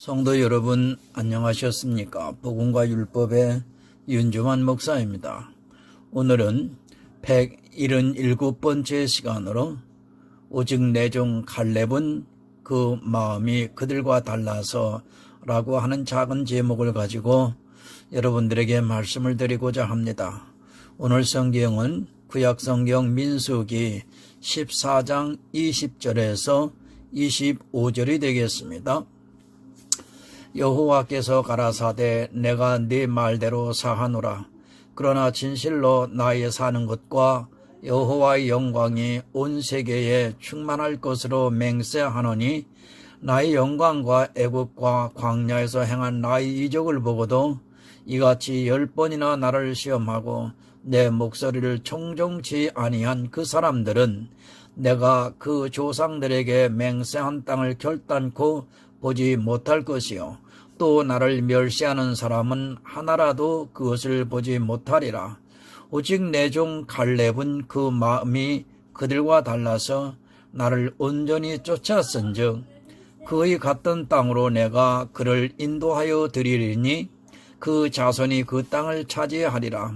성도 여러분 안녕하셨습니까? 복음과 율법의 윤주만 목사입니다. 오늘은 177번째 시간으로 오직 내 종 갈렙은 그 마음이 그들과 달라서 라고 하는 작은 제목을 가지고 여러분들에게 말씀을 드리고자 합니다. 오늘 성경은 구약성경 민수기 14장 20절에서 25절이 되겠습니다. 여호와께서 가라사대 내가 네 말대로 사하노라. 그러나 진실로 나의 사는 것과 여호와의 영광이 온 세계에 충만할 것으로 맹세하노니 나의 영광과 애국과 광야에서 행한 나의 이적을 보고도 이같이 10번이나 나를 시험하고 내 목소리를 청종치 아니한 그 사람들은 내가 그 조상들에게 맹세한 땅을 결단코 보지 못할 것이요 또 나를 멸시하는 사람은 하나라도 그것을 보지 못하리라. 오직 내 종 갈렙은 그 마음이 그들과 달라서 나를 온전히 쫓았은즉 그의 갔던 땅으로 내가 그를 인도하여 드리리니 그 자손이 그 땅을 차지하리라.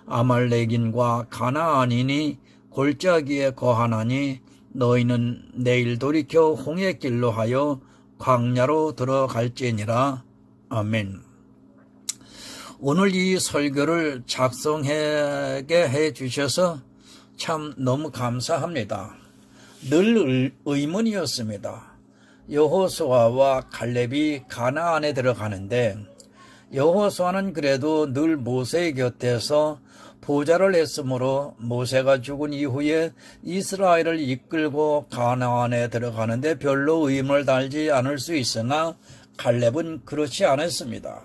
아말렉인과 가나안인이 골짜기에 거하나니 너희는 내일 돌이켜 홍해 길로 하여 광야로 들어갈지니라. 아멘. 오늘 이 설교를 작성하게 해주셔서 참 너무 감사합니다. 늘 의문이었습니다. 여호수아와 갈렙이 가나안에 들어가는데 여호수아는 그래도 늘 모세 곁에서 보좌를 했으므로 모세가 죽은 이후에 이스라엘을 이끌고 가나안에 들어가는데 별로 의문을 달지 않을 수 있으나 갈렙은 그렇지 않았습니다.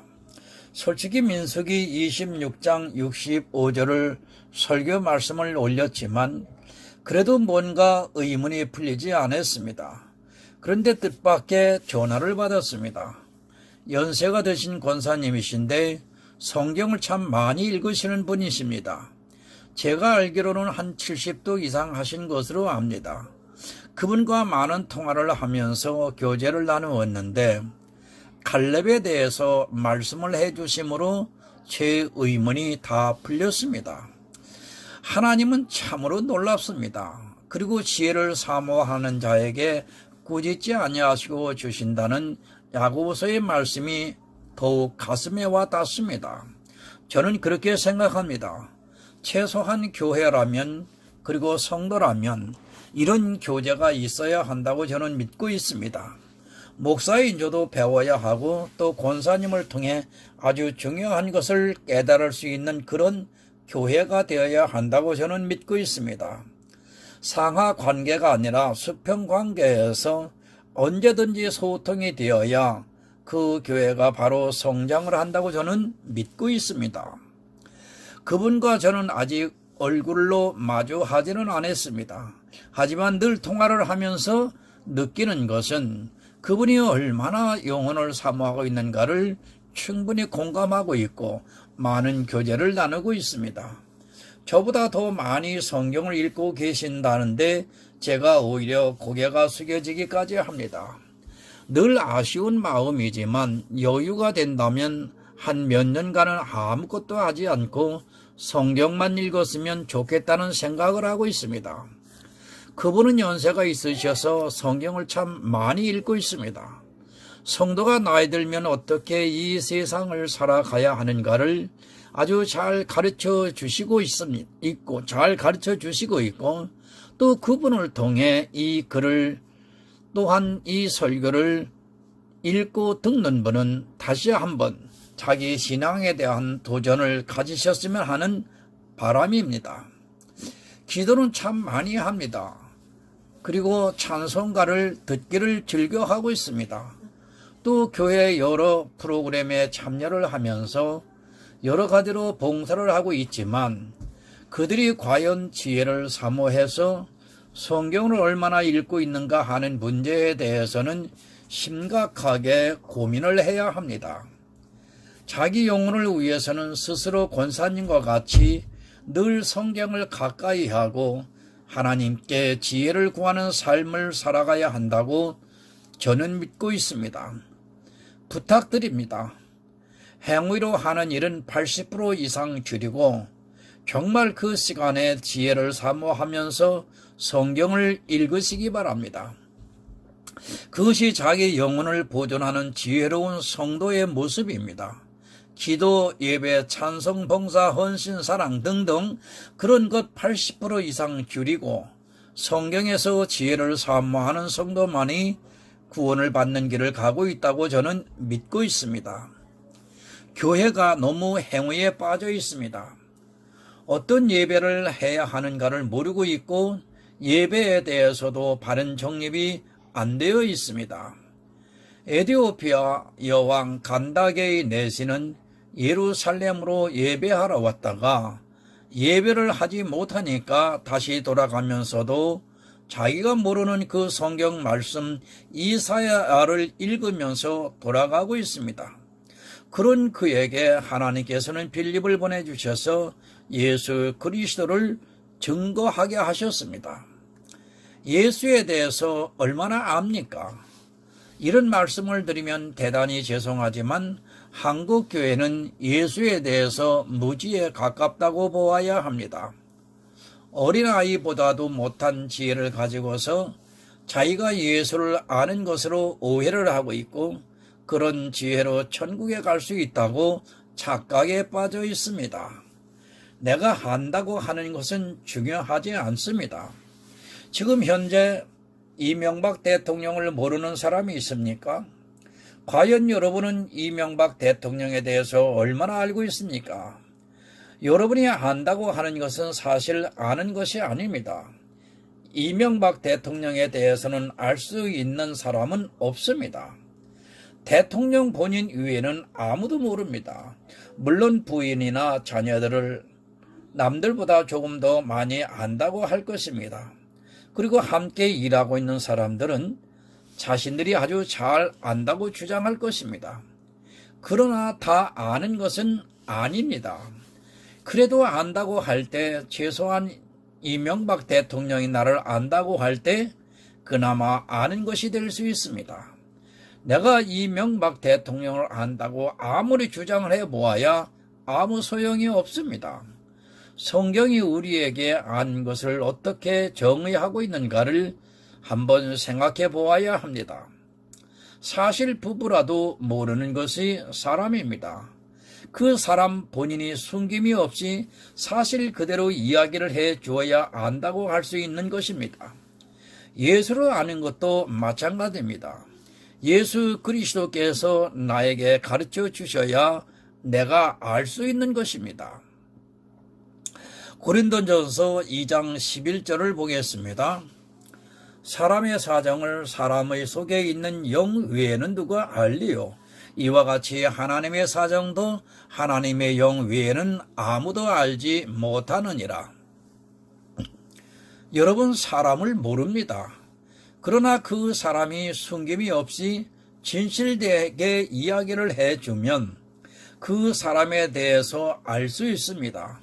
솔직히 민수기 26장 65절을 설교 말씀을 올렸지만 그래도 뭔가 의문이 풀리지 않았습니다. 그런데 뜻밖의 전화를 받았습니다. 연세가 드신 권사님이신데 성경을 참 많이 읽으시는 분이십니다. 제가 알기로는 한 70도 이상 하신 것으로 압니다. 그분과 많은 통화를 하면서 교제를 나누었는데 갈렙에 대해서 말씀을 해주심으로 제 의문이 다 풀렸습니다. 하나님은 참으로 놀랍습니다. 그리고 지혜를 사모하는 자에게 꾸짖지 아니하시고 주신다는 야고보서의 말씀이 더욱 가슴에 와 닿습니다. 저는 그렇게 생각합니다. 최소한 교회라면 그리고 성도라면 이런 교제가 있어야 한다고 저는 믿고 있습니다. 목사인 저도 배워야 하고 또 권사님을 통해 아주 중요한 것을 깨달을 수 있는 그런 교회가 되어야 한다고 저는 믿고 있습니다. 상하 관계가 아니라 수평 관계에서 언제든지 소통이 되어야 그 교회가 바로 성장을 한다고 저는 믿고 있습니다. 그분과 저는 아직 얼굴로 마주하지는 않았습니다. 하지만 늘 통화를 하면서 느끼는 것은 그분이 얼마나 영혼을 사모하고 있는가를 충분히 공감하고 있고 많은 교제를 나누고 있습니다. 저보다 더 많이 성경을 읽고 계신다는데 제가 오히려 고개가 숙여지기까지 합니다. 늘 아쉬운 마음이지만 여유가 된다면 한 몇 년간은 아무것도 하지 않고 성경만 읽었으면 좋겠다는 생각을 하고 있습니다. 그분은 연세가 있으셔서 성경을 참 많이 읽고 있습니다. 성도가 나이 들면 어떻게 이 세상을 살아가야 하는가를 아주 잘 가르쳐 주시고 있고 잘 가르쳐 주시고 있고 또 그분을 통해 이 글을 또한 이 설교를 읽고 듣는 분은 다시 한번 자기 신앙에 대한 도전을 가지셨으면 하는 바람입니다. 기도는 참 많이 합니다. 그리고 찬송가를 듣기를 즐겨하고 있습니다. 또 교회 여러 프로그램에 참여를 하면서 여러 가지로 봉사를 하고 있지만 그들이 과연 지혜를 사모해서 성경을 얼마나 읽고 있는가 하는 문제에 대해서는 심각하게 고민을 해야 합니다. 자기 영혼을 위해서는 스스로 권사님과 같이 늘 성경을 가까이 하고 하나님께 지혜를 구하는 삶을 살아가야 한다고 저는 믿고 있습니다. 부탁드립니다. 행위로 하는 일은 80% 이상 줄이고 정말 그 시간에 지혜를 사모하면서 성경을 읽으시기 바랍니다. 그것이 자기 영혼을 보존하는 지혜로운 성도의 모습입니다. 기도, 예배, 찬송, 봉사, 헌신, 사랑 등등 그런 것 80% 이상 줄이고 성경에서 지혜를 사모하는 성도만이 구원을 받는 길을 가고 있다고 저는 믿고 있습니다. 교회가 너무 행위에 빠져 있습니다. 어떤 예배를 해야 하는가를 모르고 있고 예배에 대해서도 바른 정립이 안 되어 있습니다. 에티오피아 여왕 간다게의 내시는 예루살렘으로 예배하러 왔다가 예배를 하지 못하니까 다시 돌아가면서도 자기가 모르는 그 성경 말씀 이사야를 읽으면서 돌아가고 있습니다. 그런 그에게 하나님께서는 빌립을 보내주셔서 예수 그리스도를 증거하게 하셨습니다. 예수에 대해서 얼마나 압니까? 이런 말씀을 드리면 대단히 죄송하지만 한국 교회는 예수에 대해서 무지에 가깝다고 보아야 합니다. 어린아이보다도 못한 지혜를 가지고서 자기가 예수를 아는 것으로 오해를 하고 있고 그런 지혜로 천국에 갈 수 있다고 착각에 빠져 있습니다. 내가 한다고 하는 것은 중요하지 않습니다. 지금 현재 이명박 대통령을 모르는 사람이 있습니까? 과연 여러분은 이명박 대통령에 대해서 얼마나 알고 있습니까? 여러분이 안다고 하는 것은 사실 아는 것이 아닙니다. 이명박 대통령에 대해서는 알 수 있는 사람은 없습니다. 대통령 본인 이외에는 아무도 모릅니다. 물론 부인이나 자녀들을 남들보다 조금 더 많이 안다고 할 것입니다. 그리고 함께 일하고 있는 사람들은 자신들이 아주 잘 안다고 주장할 것입니다. 그러나 다 아는 것은 아닙니다. 그래도 안다고 할 때 최소한 이명박 대통령이 나를 안다고 할 때 그나마 아는 것이 될 수 있습니다. 내가 이명박 대통령을 안다고 아무리 주장을 해보아야 아무 소용이 없습니다. 성경이 우리에게 안 것을 어떻게 정의하고 있는가를 한번 생각해 보아야 합니다. 사실 부부라도 모르는 것이 사람입니다. 그 사람 본인이 숨김이 없이 사실 그대로 이야기를 해 주어야 안다고 할 수 있는 것입니다. 예수를 아는 것도 마찬가지입니다. 예수 그리스도께서 나에게 가르쳐 주셔야 내가 알 수 있는 것입니다. 고린도전서 2장 11절을 보겠습니다. 사람의 사정을 사람의 속에 있는 영 외에는 누가 알리요? 이와 같이 하나님의 사정도 하나님의 영 외에는 아무도 알지 못하느니라. 여러분, 사람을 모릅니다. 그러나 그 사람이 숨김이 없이 진실되게 이야기를 해주면 그 사람에 대해서 알 수 있습니다.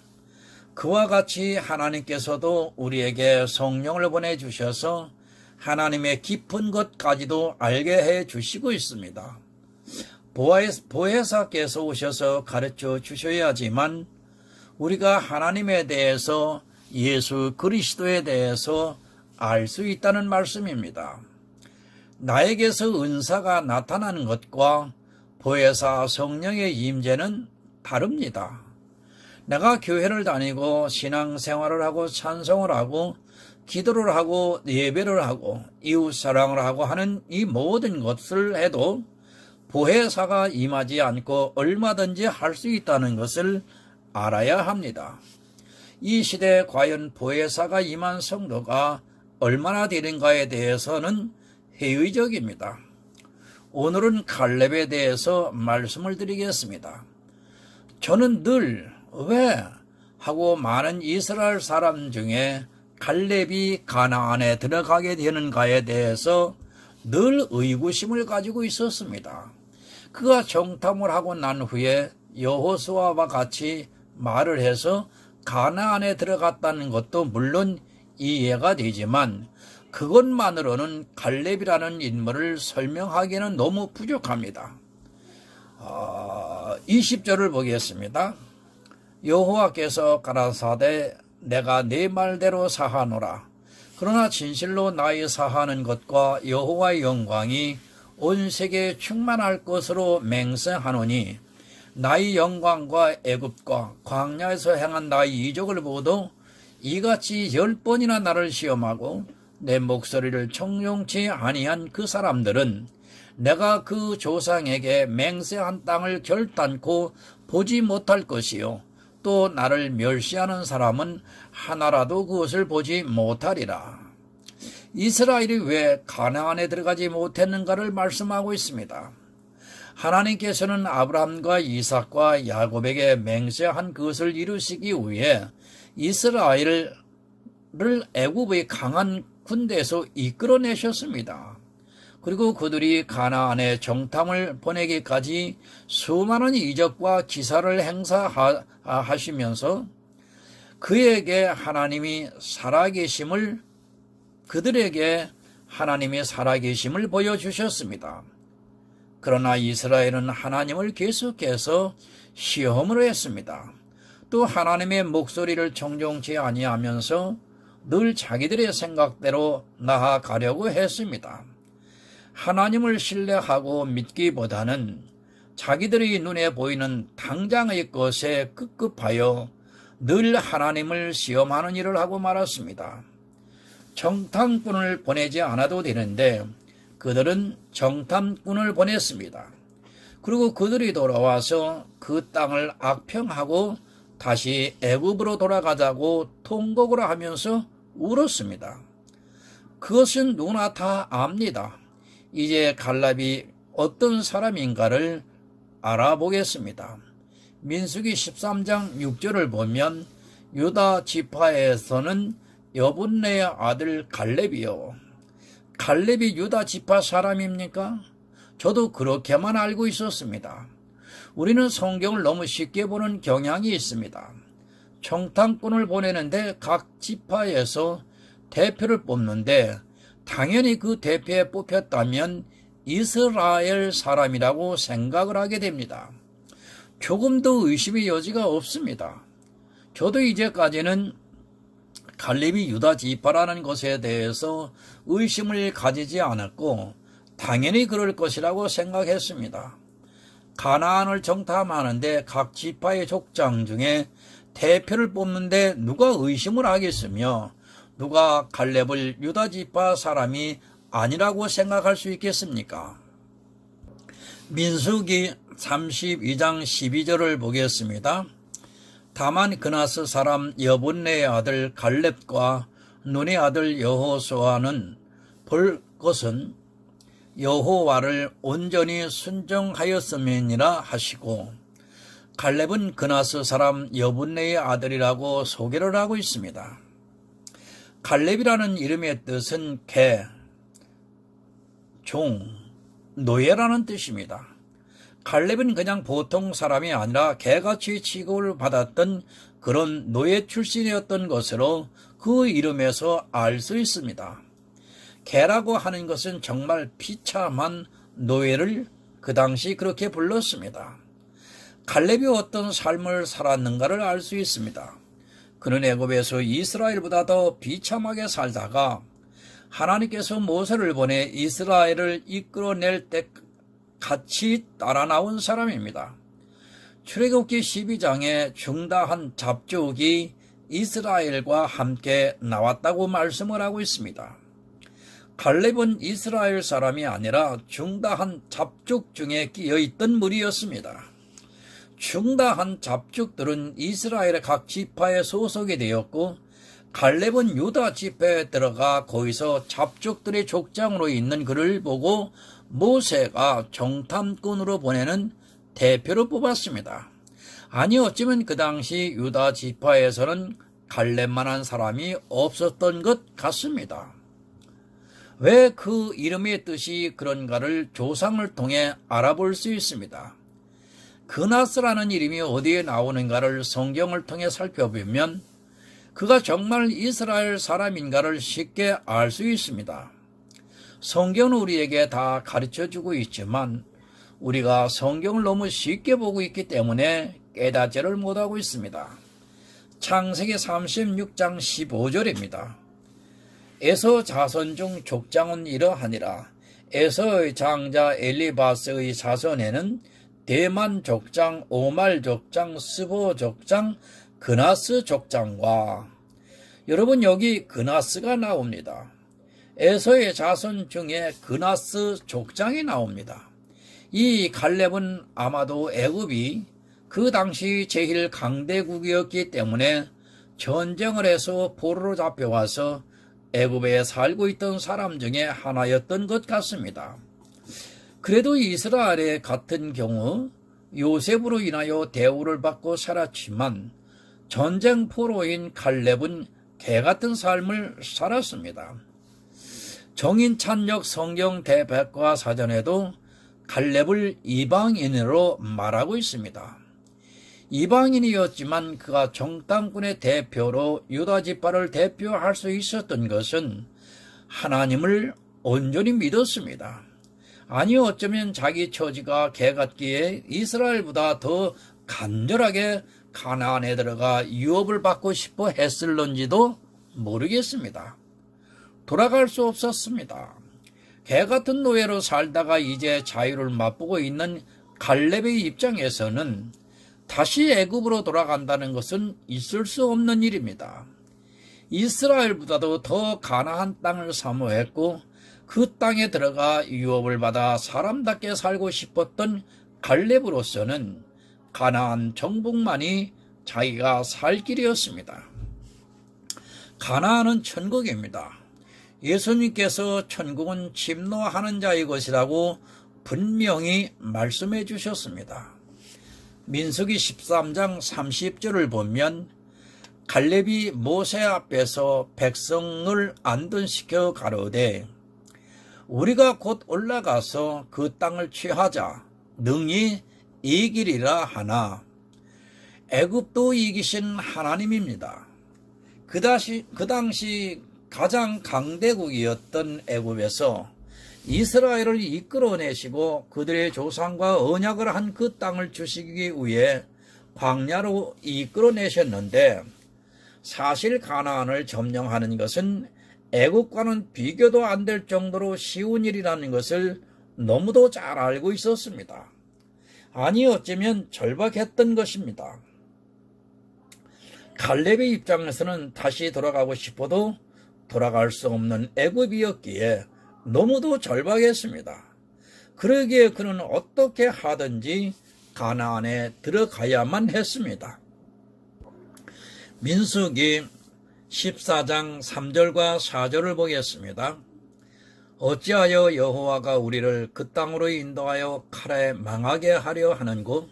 그와 같이 하나님께서도 우리에게 성령을 보내주셔서 하나님의 깊은 것까지도 알게 해주시고 있습니다. 보혜사께서 오셔서 가르쳐 주셔야지만 우리가 하나님에 대해서 예수 그리스도에 대해서 알 수 있다는 말씀입니다. 나에게서 은사가 나타나는 것과 보혜사 성령의 임재는 다릅니다. 내가 교회를 다니고 신앙생활을 하고 찬송을 하고 기도를 하고 예배를 하고 이웃사랑을 하고 하는 이 모든 것을 해도 보혜사가 임하지 않고 얼마든지 할 수 있다는 것을 알아야 합니다. 이 시대에 과연 보혜사가 임한 성도가 얼마나 되는가에 대해서는 회의적입니다. 오늘은 갈렙에 대해서 말씀을 드리겠습니다. 저는 늘 왜? 하고 많은 이스라엘 사람 중에 갈렙이 가나안에 들어가게 되는가에 대해서 늘 의구심을 가지고 있었습니다. 그가 정탐을 하고 난 후에 여호수아와 같이 말을 해서 가나안에 들어갔다는 것도 물론 이해가 되지만 그것만으로는 갈렙이라는 인물을 설명하기는 너무 부족합니다. 20절을 보겠습니다. 여호와께서 가라사대 내가 네 말대로 사하노라. 그러나 진실로 나의 사하는 것과 여호와의 영광이 온 세계에 충만할 것으로 맹세하노니 나의 영광과 애굽과 광야에서 행한 나의 이적을 보고도 이같이 10번이나 나를 시험하고 내 목소리를 청종치 아니한 그 사람들은 내가 그 조상에게 맹세한 땅을 결단코 보지 못할 것이요 또 나를 멸시하는 사람은 하나라도 그것을 보지 못하리라. 이스라엘이 왜 가나안에 들어가지 못했는가를 말씀하고 있습니다. 하나님께서는 아브라함과 이삭과 야곱에게 맹세한 그것을 이루시기 위해 이스라엘을 애굽의 강한 군대에서 이끌어내셨습니다. 그리고 그들이 가나안에 정탐을 보내기까지 수많은 이적과 기사를 행사하시면서 그들에게 하나님이 살아계심을 보여주셨습니다. 그러나 이스라엘은 하나님을 계속해서 시험을 했습니다. 또 하나님의 목소리를 청종치 아니하면서 늘 자기들의 생각대로 나아가려고 했습니다. 하나님을 신뢰하고 믿기보다는 자기들의 눈에 보이는 당장의 것에 급급하여 늘 하나님을 시험하는 일을 하고 말았습니다. 정탐꾼을 보내지 않아도 되는데 그들은 정탐꾼을 보냈습니다. 그리고 그들이 돌아와서 그 땅을 악평하고 다시 애굽으로 돌아가자고 통곡을 하면서 울었습니다. 그것은 누구나 다 압니다. 이제 갈렙이 어떤 사람인가를 알아보겠습니다. 민수기 13장 6절을 보면 유다 지파에서는 여분네의 아들 갈렙이요. 갈렙이 유다 지파 사람입니까? 저도 그렇게만 알고 있었습니다. 우리는 성경을 너무 쉽게 보는 경향이 있습니다. 정탐꾼을 보내는데 각 지파에서 대표를 뽑는데 당연히 그 대표에 뽑혔다면 이스라엘 사람이라고 생각을 하게 됩니다. 조금도 의심의 여지가 없습니다. 저도 이제까지는 갈렙이 유다 지파라는 것에 대해서 의심을 가지지 않았고 당연히 그럴 것이라고 생각했습니다. 가나안을 정탐하는데 각 지파의 족장 중에 대표를 뽑는데 누가 의심을 하겠으며 누가 갈렙을 유다 지파 사람이 아니라고 생각할 수 있겠습니까? 민수기 32장 12절을 보겠습니다. 다만 그나스 사람 여분네의 아들 갈렙과 눈의 아들 여호수아는 볼 것은 여호와를 온전히 순종하였음이니라 하시고 갈렙은 그나스 사람 여분네의 아들이라고 소개를 하고 있습니다. 갈렙이라는 이름의 뜻은 개, 종, 노예라는 뜻입니다. 갈렙은 그냥 보통 사람이 아니라 개같이 취급을 받았던 그런 노예 출신이었던 것으로 그 이름에서 알 수 있습니다. 개라고 하는 것은 정말 비참한 노예를 그 당시 그렇게 불렀습니다. 갈렙이 어떤 삶을 살았는가를 알 수 있습니다. 그는 애굽에서 이스라엘보다 더 비참하게 살다가 하나님께서 모세를 보내 이스라엘을 이끌어낼 때 같이 따라 나온 사람입니다. 출애굽기 12장에 중다한 잡족이 이스라엘과 함께 나왔다고 말씀을 하고 있습니다. 갈렙은 이스라엘 사람이 아니라 중다한 잡족 중에 끼어있던 무리였습니다. 중다한 잡족들은 이스라엘의 각 지파에 소속이 되었고 갈렙은 유다 지파에 들어가 거기서 잡족들의 족장으로 있는 그를 보고 모세가 정탐꾼으로 보내는 대표로 뽑았습니다. 아니 어쩌면 그 당시 유다 지파에서는 갈렙만한 사람이 없었던 것 같습니다. 왜 그 이름의 뜻이 그런가를 조상을 통해 알아볼 수 있습니다. 그나스라는 이름이 어디에 나오는가를 성경을 통해 살펴보면 그가 정말 이스라엘 사람인가를 쉽게 알 수 있습니다. 성경은 우리에게 다 가르쳐주고 있지만 우리가 성경을 너무 쉽게 보고 있기 때문에 깨닫지를 못하고 있습니다. 창세기 36장 15절입니다. 에서 자손 중 족장은 이러하니라. 에서의 장자 엘리바스의 자손에는 대만 족장, 오말 족장, 스보 족장, 그나스 족장과, 여러분 여기 그나스가 나옵니다. 에서의 자손 중에 그나스 족장이 나옵니다. 이 갈렙은 아마도 애굽이 그 당시 제일 강대국이었기 때문에 전쟁을 해서 포로로 잡혀와서 애굽에 살고 있던 사람 중에 하나였던 것 같습니다. 그래도 이스라엘의 같은 경우 요셉으로 인하여 대우를 받고 살았지만 전쟁 포로인 갈렙은 개같은 삶을 살았습니다. 정인찬역 성경 대백과 사전에도 갈렙을 이방인으로 말하고 있습니다. 이방인이었지만 그가 정탐꾼의 대표로 유다 지파를 대표할 수 있었던 것은 하나님을 온전히 믿었습니다. 아니 어쩌면 자기 처지가 개같기에 이스라엘보다 더 간절하게 가나안에 들어가 유업을 받고 싶어 했을런지도 모르겠습니다. 돌아갈 수 없었습니다. 개같은 노예로 살다가 이제 자유를 맛보고 있는 갈렙의 입장에서는 다시 애굽으로 돌아간다는 것은 있을 수 없는 일입니다. 이스라엘보다도 더 가나안 땅을 사모했고 그 땅에 들어가 유업을 받아 사람답게 살고 싶었던 갈렙으로서는 가나안 정복만이 자기가 살 길이었습니다. 가나안은 천국입니다. 예수님께서 천국은 침노하는 자의 것이라고 분명히 말씀해 주셨습니다. 민수기 13장 30절을 보면 갈렙이 모세 앞에서 백성을 안둔시켜 가로되 우리가 곧 올라가서 그 땅을 취하자 능히 이기리라 하나, 애굽도 이기신 하나님입니다. 그 당시 가장 강대국이었던 애굽에서 이스라엘을 이끌어내시고 그들의 조상과 언약을 한 그 땅을 주시기 위해 광야로 이끌어내셨는데, 사실 가나안을 점령하는 것은 애국과는 비교도 안 될 정도로 쉬운 일이라는 것을 너무도 잘 알고 있었습니다. 아니 어쩌면 절박했던 것입니다. 갈렙의 입장에서는 다시 돌아가고 싶어도 돌아갈 수 없는 애굽이었기에 너무도 절박했습니다. 그러기에 그는 어떻게 하든지 가나안에 들어가야만 했습니다. 민수기 14장 3절과 4절을 보겠습니다. 어찌하여 여호와가 우리를 그 땅으로 인도하여 칼에 망하게 하려 하는고,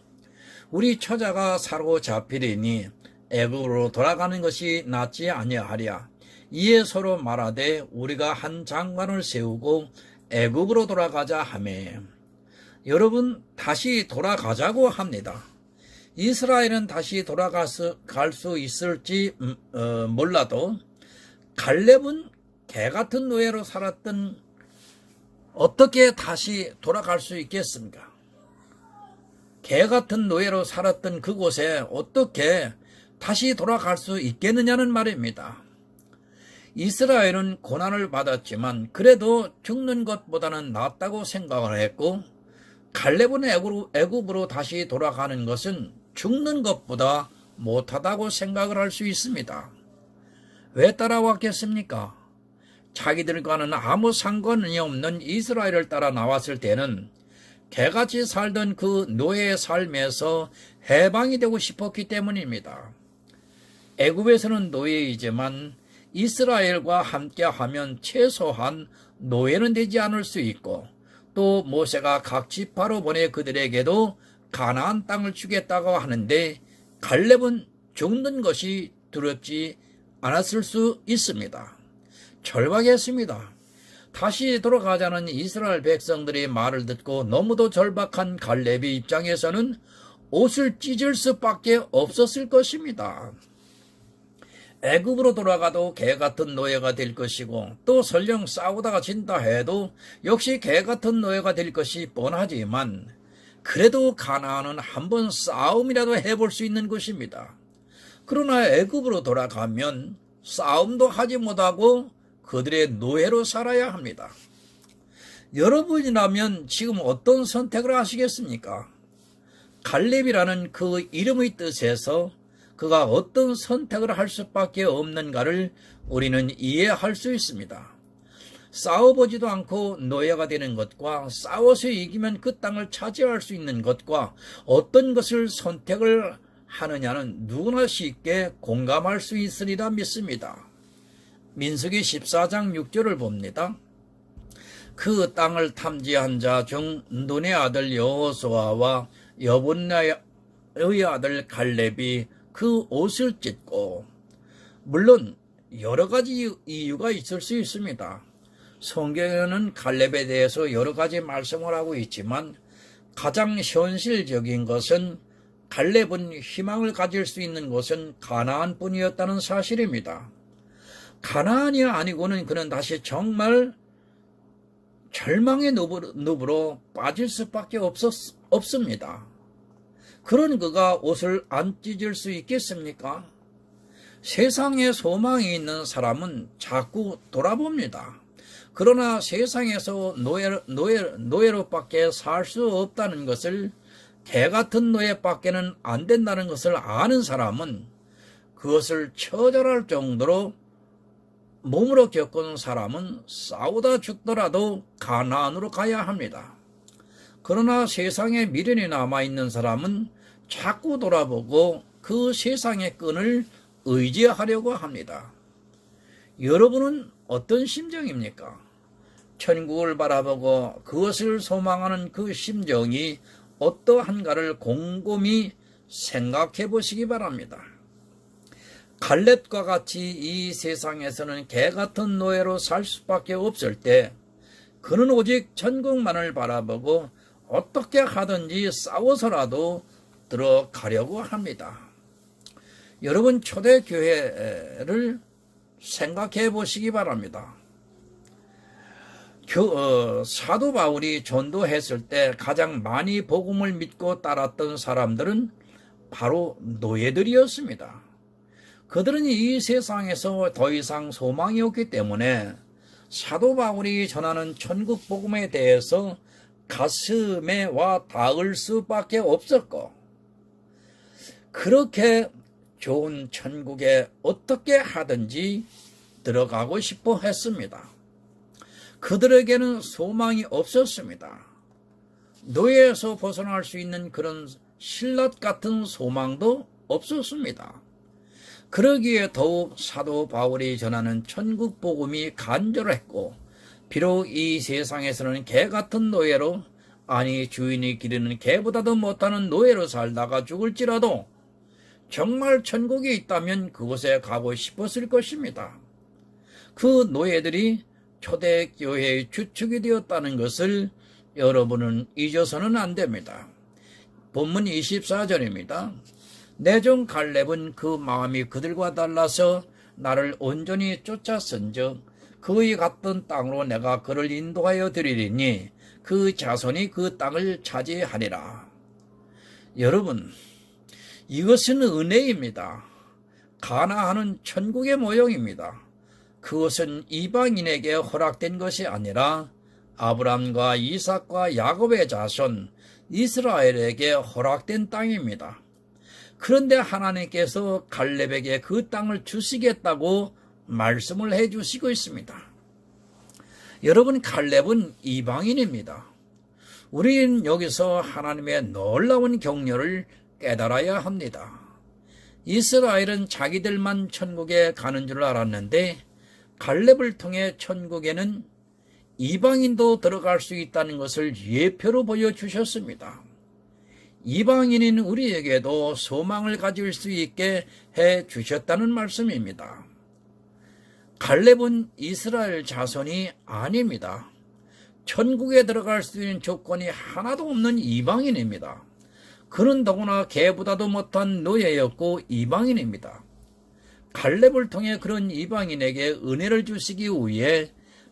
우리 처자가 사로잡히리니 애굽으로 돌아가는 것이 낫지 아니하랴. 이에 서로 말하되 우리가 한 장관을 세우고 애굽으로 돌아가자 하매. 여러분, 다시 돌아가자고 합니다. 이스라엘은 다시 돌아갈 수 있을지 몰라도 갈렙은 개같은 노예로 살았던, 어떻게 다시 돌아갈 수 있겠습니까? 개같은 노예로 살았던 그곳에 어떻게 다시 돌아갈 수 있겠느냐는 말입니다. 이스라엘은 고난을 받았지만 그래도 죽는 것보다는 낫다고 생각을 했고, 갈렙은 애굽으로 다시 돌아가는 것은 죽는 것보다 못하다고 생각을 할 수 있습니다. 왜 따라왔겠습니까? 자기들과는 아무 상관이 없는 이스라엘을 따라 나왔을 때는 개같이 살던 그 노예의 삶에서 해방이 되고 싶었기 때문입니다. 애굽에서는 노예이지만 이스라엘과 함께하면 최소한 노예는 되지 않을 수 있고, 또 모세가 각 지파로 보내 그들에게도 가나안 땅을 주겠다고 하는데 갈렙은 죽는 것이 두렵지 않았을 수 있습니다. 절박했습니다. 다시 돌아가자는 이스라엘 백성들의 말을 듣고 너무도 절박한 갈렙의 입장에서는 옷을 찢을 수밖에 없었을 것입니다. 애굽으로 돌아가도 개같은 노예가 될 것이고, 또 설령 싸우다가 진다 해도 역시 개같은 노예가 될 것이 뻔하지만, 그래도 가나안은 한번 싸움이라도 해볼 수 있는 곳입니다. 그러나 애굽으로 돌아가면 싸움도 하지 못하고 그들의 노예로 살아야 합니다. 여러분이라면 지금 어떤 선택을 하시겠습니까? 갈렙이라는 그 이름의 뜻에서 그가 어떤 선택을 할 수밖에 없는가를 우리는 이해할 수 있습니다. 싸워보지도 않고 노예가 되는 것과 싸워서 이기면 그 땅을 차지할 수 있는 것과 어떤 것을 선택을 하느냐는 누구나 쉽게 공감할 수 있으리라 믿습니다. 민수기 14장 6절을 봅니다. 그 땅을 탐지한 자 중 눈의 아들 여호수아와 여분나의 아들 갈렙이 그 옷을 찢고, 물론 여러 가지 이유가 있을 수 있습니다. 성경에는 갈렙에 대해서 여러 가지 말씀을 하고 있지만 가장 현실적인 것은 갈렙은 희망을 가질 수 있는 곳은 가나안뿐이었다는 사실입니다. 가나안이 아니고는 그는 다시 정말 절망의 늪으로 빠질 수밖에 없습니다. 그런 그가 옷을 안 찢을 수 있겠습니까? 세상에 소망이 있는 사람은 자꾸 돌아봅니다. 그러나 세상에서 노예로밖에 살 수 없다는 것을, 개 같은 노예밖에는 안 된다는 것을 아는 사람은 그것을 처절할 정도로 몸으로 겪은 사람은 싸우다 죽더라도 가나안으로 가야 합니다. 그러나 세상에 미련이 남아있는 사람은 자꾸 돌아보고 그 세상의 끈을 의지하려고 합니다. 여러분은 어떤 심정입니까? 천국을 바라보고 그것을 소망하는 그 심정이 어떠한가를 곰곰이 생각해 보시기 바랍니다. 갈렙과 같이 이 세상에서는 개 같은 노예로 살 수밖에 없을 때 그는 오직 천국만을 바라보고 어떻게 하든지 싸워서라도 들어가려고 합니다. 여러분, 초대교회를 생각해 보시기 바랍니다. 사도 바울이 전도했을 때 가장 많이 복음을 믿고 따랐던 사람들은 바로 노예들이었습니다. 그들은 이 세상에서 더 이상 소망이 없기 때문에 사도 바울이 전하는 천국 복음에 대해서 가슴에 와 닿을 수밖에 없었고, 그렇게 좋은 천국에 어떻게 하든지 들어가고 싶어 했습니다. 그들에게는 소망이 없었습니다. 노예에서 벗어날 수 있는 그런 신라 같은 소망도 없었습니다. 그러기에 더욱 사도 바울이 전하는 천국 복음이 간절했고, 비록 이 세상에서는 개 같은 노예로, 아니 주인이 기르는 개보다도 못하는 노예로 살다가 죽을지라도 정말 천국이 있다면 그곳에 가고 싶었을 것입니다. 그 노예들이 초대교회의 주축이 되었다는 것을 여러분은 잊어서는 안 됩니다. 본문 24절입니다. 내 종 갈렙은 그 마음이 그들과 달라서 나를 온전히 쫓았은즉 그의 갔던 땅으로 내가 그를 인도하여 드리리니 그 자손이 그 땅을 차지하리라. 여러분, 이것은 은혜입니다. 가나안은 천국의 모형입니다. 그것은 이방인에게 허락된 것이 아니라 아브람과 이삭과 야곱의 자손 이스라엘에게 허락된 땅입니다. 그런데 하나님께서 갈렙에게 그 땅을 주시겠다고 말씀을 해주시고 있습니다. 여러분, 갈렙은 이방인입니다. 우리는 여기서 하나님의 놀라운 격려를 깨달아야 합니다. 이스라엘은 자기들만 천국에 가는 줄 알았는데 갈렙을 통해 천국에는 이방인도 들어갈 수 있다는 것을 예표로 보여주셨습니다. 이방인인 우리에게도 소망을 가질 수 있게 해주셨다는 말씀입니다. 갈렙은 이스라엘 자손이 아닙니다. 천국에 들어갈 수 있는 조건이 하나도 없는 이방인입니다. 그는 더구나 개보다도 못한 노예였고 이방인입니다. 갈렙을 통해 그런 이방인에게 은혜를 주시기 위해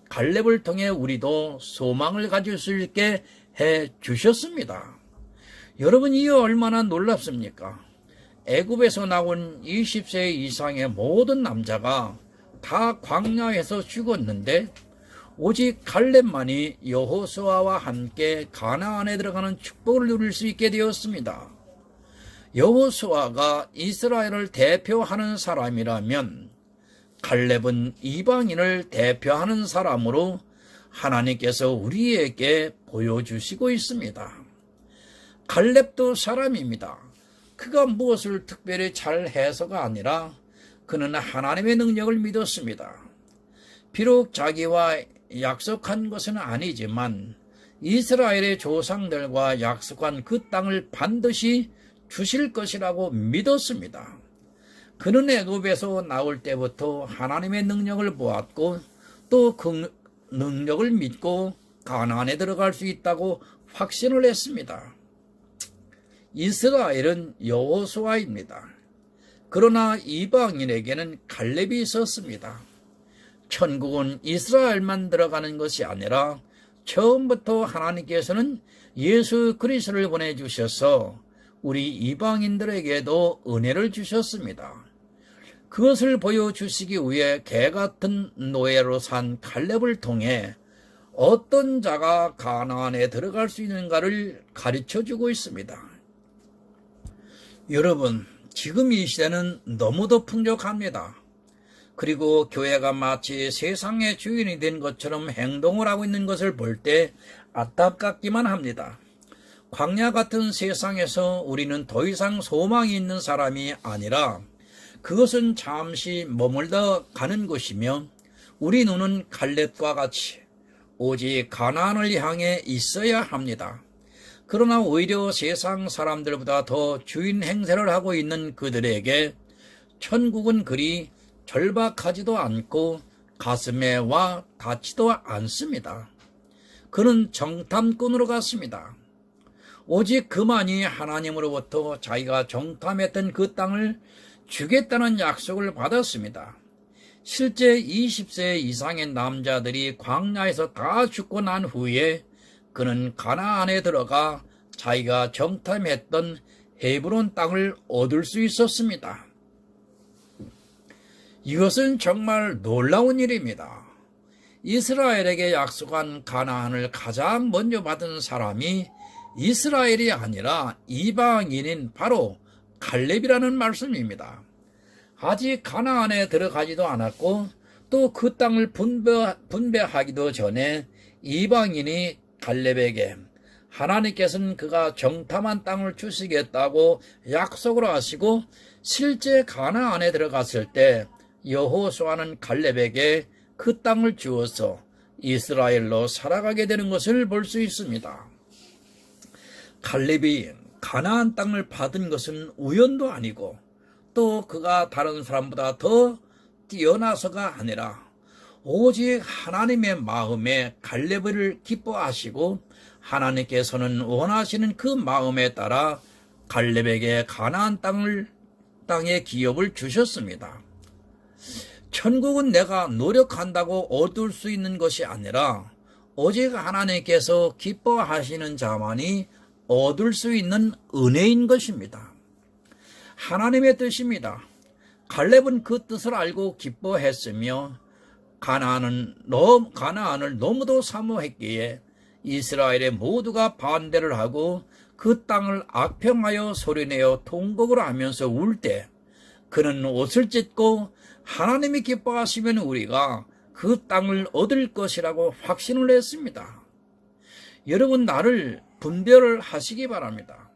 갈렙을 통해 우리도 소망을 가질 수 있게 해 주셨습니다. 여러분, 이 얼마나 놀랍습니까? 애굽에서 나온 20세 이상의 모든 남자가 다 광야에서 죽었는데 오직 갈렙만이 여호수아와 함께 가나안에 들어가는 축복을 누릴 수 있게 되었습니다. 여호수아가 이스라엘을 대표하는 사람이라면 갈렙은 이방인을 대표하는 사람으로 하나님께서 우리에게 보여주시고 있습니다. 갈렙도 사람입니다. 그가 무엇을 특별히 잘해서가 아니라 그는 하나님의 능력을 믿었습니다. 비록 자기와 약속한 것은 아니지만 이스라엘의 조상들과 약속한 그 땅을 반드시 주실 것이라고 믿었습니다. 그는 애굽에서 나올 때부터 하나님의 능력을 보았고 또 그 능력을 믿고 가나안에 들어갈 수 있다고 확신을 했습니다. 이스라엘은 여호수아입니다. 그러나 이방인에게는 갈렙이 있었습니다. 천국은 이스라엘만 들어가는 것이 아니라 처음부터 하나님께서는 예수 그리스도를 보내주셔서 우리 이방인들에게도 은혜를 주셨습니다. 그것을 보여주시기 위해 개같은 노예로 산 갈렙을 통해 어떤 자가 가나안에 들어갈 수 있는가를 가르쳐주고 있습니다. 여러분, 지금 이 시대는 너무도 풍족합니다. 그리고 교회가 마치 세상의 주인이 된 것처럼 행동을 하고 있는 것을 볼 때 안타깝기만 합니다. 광야 같은 세상에서 우리는 더 이상 소망이 있는 사람이 아니라 그것은 잠시 머물다 가는 것이며 우리 눈은 갈렙과 같이 오직 가나안을 향해 있어야 합니다. 그러나 오히려 세상 사람들보다 더 주인 행세를 하고 있는 그들에게 천국은 그리 절박하지도 않고 가슴에 와 닿지도 않습니다. 그는 정탐꾼으로 갔습니다. 오직 그만이 하나님으로부터 자기가 정탐했던 그 땅을 주겠다는 약속을 받았습니다. 실제 20세 이상의 남자들이 광야에서 다 죽고 난 후에 그는 가나안에 들어가 자기가 정탐했던 헤브론 땅을 얻을 수 있었습니다. 이것은 정말 놀라운 일입니다. 이스라엘에게 약속한 가나안을 가장 먼저 받은 사람이 이스라엘이 아니라 이방인인 바로 갈렙이라는 말씀입니다. 아직 가나안에 들어가지도 않았고 또 그 땅을 분배하기도 전에 이방인이 갈렙에게 하나님께서는 그가 정탐한 땅을 주시겠다고 약속을 하시고 실제 가나안에 들어갔을 때 여호수아는 갈렙에게 그 땅을 주어서 이스라엘로 살아가게 되는 것을 볼 수 있습니다. 갈렙이 가나안 땅을 받은 것은 우연도 아니고 또 그가 다른 사람보다 더 뛰어나서가 아니라 오직 하나님의 마음에 갈렙을 기뻐하시고 하나님께서는 원하시는 그 마음에 따라 갈렙에게 가나안 땅의 기업을 주셨습니다. 천국은 내가 노력한다고 얻을 수 있는 것이 아니라 오직 하나님께서 기뻐하시는 자만이 얻을 수 있는 은혜인 것입니다. 하나님의 뜻입니다. 갈렙은 그 뜻을 알고 기뻐했으며 가나안을 너무도 사모했기에 이스라엘의 모두가 반대를 하고 그 땅을 악평하여 소리내어 통곡을 하면서 울 때 그는 옷을 찢고 하나님이 기뻐하시면 우리가 그 땅을 얻을 것이라고 확신을 했습니다. 여러분, 나를 분별을 하시기 바랍니다.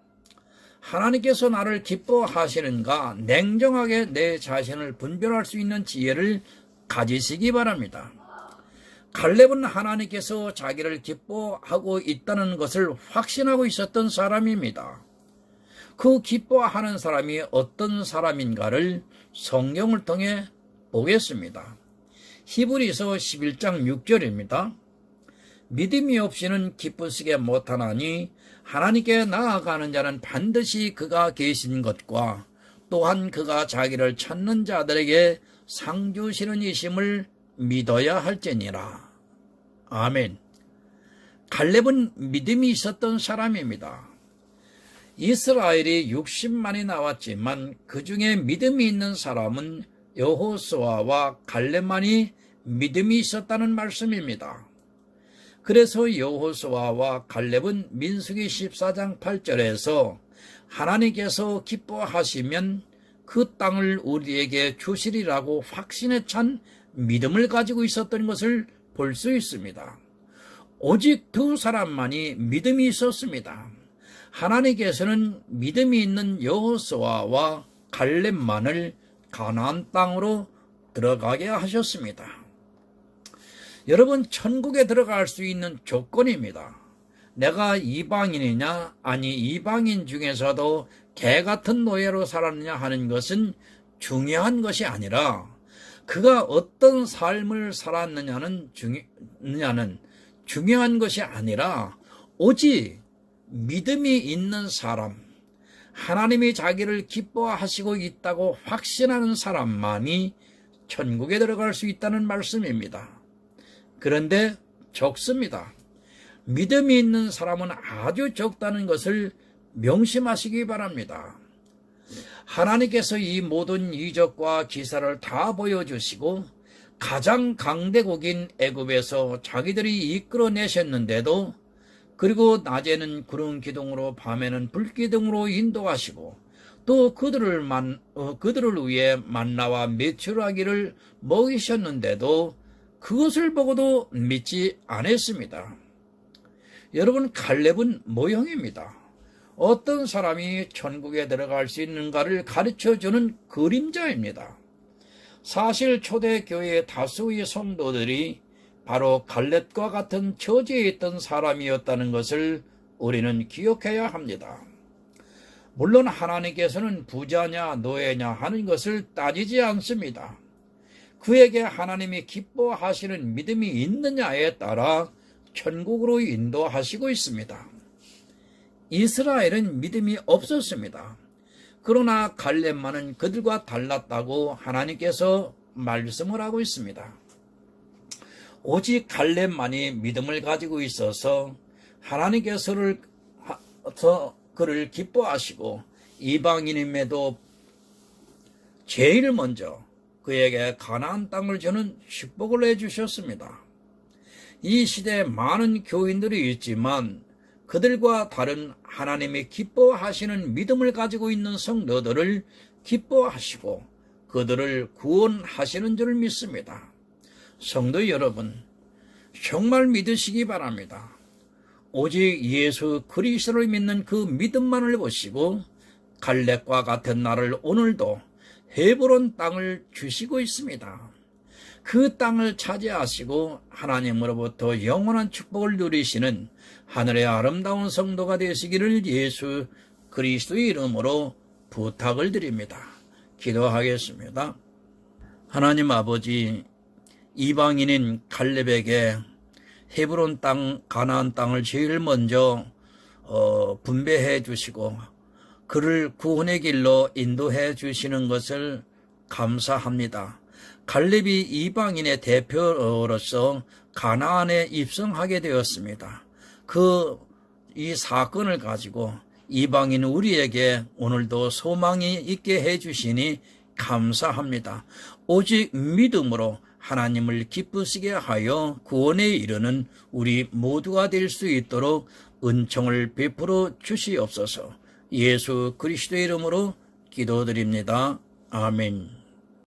하나님께서 나를 기뻐하시는가 냉정하게 내 자신을 분별할 수 있는 지혜를 가지시기 바랍니다. 갈렙은 하나님께서 자기를 기뻐하고 있다는 것을 확신하고 있었던 사람입니다. 그 기뻐하는 사람이 어떤 사람인가를 성경을 통해 보겠습니다. 히브리서 11장 6절입니다. 믿음이 없이는 기쁘시게 못하나니 하나님께 나아가는 자는 반드시 그가 계신 것과 또한 그가 자기를 찾는 자들에게 상 주시는 이심을 믿어야 할지니라. 아멘. 갈렙은 믿음이 있었던 사람입니다. 이스라엘이 60만이 나왔지만 그 중에 믿음이 있는 사람은 여호수아와 갈렙만이 믿음이 있었다는 말씀입니다. 그래서 여호수아와 갈렙은 민수기 14장 8절에서 하나님께서 기뻐하시면 그 땅을 우리에게 주시리라고 확신에 찬 믿음을 가지고 있었던 것을 볼 수 있습니다. 오직 두 사람만이 믿음이 있었습니다. 하나님께서는 믿음이 있는 여호수아와 갈렙만을 가나안 땅으로 들어가게 하셨습니다. 여러분, 천국에 들어갈 수 있는 조건입니다. 내가 이방인이냐, 아니 이방인 중에서도 개 같은 노예로 살았느냐 하는 것은 중요한 것이 아니라 그가 어떤 삶을 살았느냐는 중요한 것이 아니라 오직 믿음이 있는 사람, 하나님이 자기를 기뻐하시고 있다고 확신하는 사람만이 천국에 들어갈 수 있다는 말씀입니다. 그런데 적습니다. 믿음이 있는 사람은 아주 적다는 것을 명심하시기 바랍니다. 하나님께서 이 모든 이적과 기사를 다 보여주시고 가장 강대국인 애굽에서 자기들이 이끌어내셨는데도, 그리고 낮에는 구름 기둥으로 밤에는 불 기둥으로 인도하시고 또 그들을 위해 만나와 메추라기를 먹이셨는데도 그것을 보고도 믿지 않았습니다. 여러분, 갈렙은 모형입니다. 어떤 사람이 천국에 들어갈 수 있는가를 가르쳐주는 그림자입니다. 사실 초대교회의 다수의 성도들이 바로 갈렙과 같은 처지에 있던 사람이었다는 것을 우리는 기억해야 합니다. 물론 하나님께서는 부자냐 노예냐 하는 것을 따지지 않습니다. 그에게 하나님이 기뻐하시는 믿음이 있느냐에 따라 천국으로 인도하시고 있습니다. 이스라엘은 믿음이 없었습니다. 그러나 갈렙만은 그들과 달랐다고 하나님께서 말씀을 하고 있습니다. 오직 갈렙만이 믿음을 가지고 있어서 하나님께서 그를 기뻐하시고 이방인임에도 제일 먼저 그에게 가나안 땅을 주는 축복을 해주셨습니다. 이 시대에 많은 교인들이 있지만 그들과 다른 하나님이 기뻐하시는 믿음을 가지고 있는 성도들을 기뻐하시고 그들을 구원하시는 줄 믿습니다. 성도 여러분, 정말 믿으시기 바랍니다. 오직 예수 그리스도를 믿는 그 믿음만을 보시고 갈렙과 같은 나를 오늘도 헤브론 땅을 주시고 있습니다. 그 땅을 차지하시고 하나님으로부터 영원한 축복을 누리시는 하늘의 아름다운 성도가 되시기를 예수 그리스도의 이름으로 부탁을 드립니다. 기도하겠습니다. 하나님 아버지, 이방인인 갈렙에게 헤브론 땅, 가나안 땅을 제일 먼저 분배해 주시고 그를 구원의 길로 인도해 주시는 것을 감사합니다. 갈렙이 이방인의 대표로서 가나안에 입성하게 되었습니다. 이 사건을 가지고 이방인 우리에게 오늘도 소망이 있게 해주시니 감사합니다. 오직 믿음으로 하나님을 기쁘시게 하여 구원에 이르는 우리 모두가 될 수 있도록 은총을 베풀어 주시옵소서. 예수 그리스도의 이름으로 기도드립니다. 아멘.